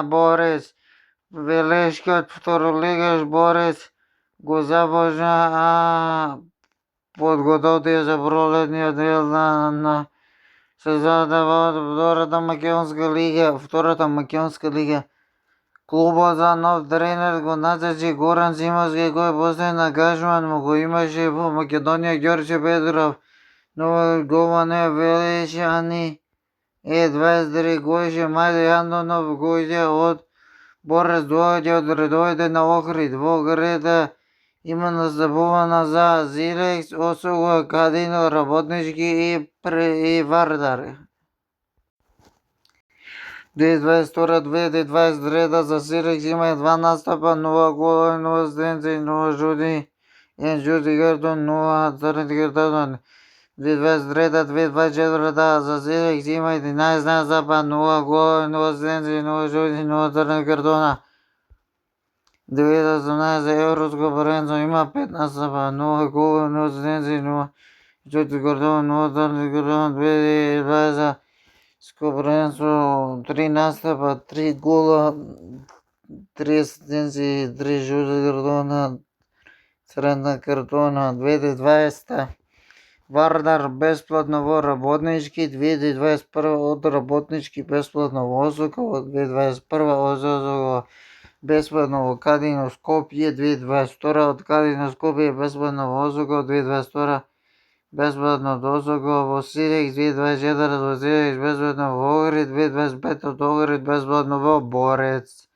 Борец. Бележки от второлигаш Борец го започна подготовка за пролетния дел на сезоната в Втората македонска лига. Клубът за нов тренер го назначи Горан Зимовски, който после ангажмент му го имаше в Македония Георги Петров. Новият голман Велишани 23 годишен Майди Антонов дойде от Борец, дойде от редовете на Охрид. В Ограда има настъпване за Зилекс, Осуго, Кадино, Работнички и Вардар. 2022-2023 за Силекс има 2 настъпа, 0 гола, 0 асистенции, 0 жути, 1 жути картон, 0 черни картона. 2023-2024 за Силекс има 11 настъпа, 0 гола, 0 асистенции, 0 жути, 0 черни картона. 2018 Европско първенство има 5 настъпа, 0 гола, 0 асистенции, 0 жути картона, 0 черни картона. 2020 първенство 3 настъпа, 3 гола, 3 асистенции, 3 жути картона, средна картона. 2020 Вардар безплатно в Работнички, 2021 от Работнички безплатно в Осоково, 2021 Осоково безплатно в Кадино Скопие, 2022 от Кадино Скопие безплатно в Осоково, 2022 безплатно от Осоково в Силекс, 2024 в Силекс безплатно в Огрид, 2025 от Огрид безплатно в Борец.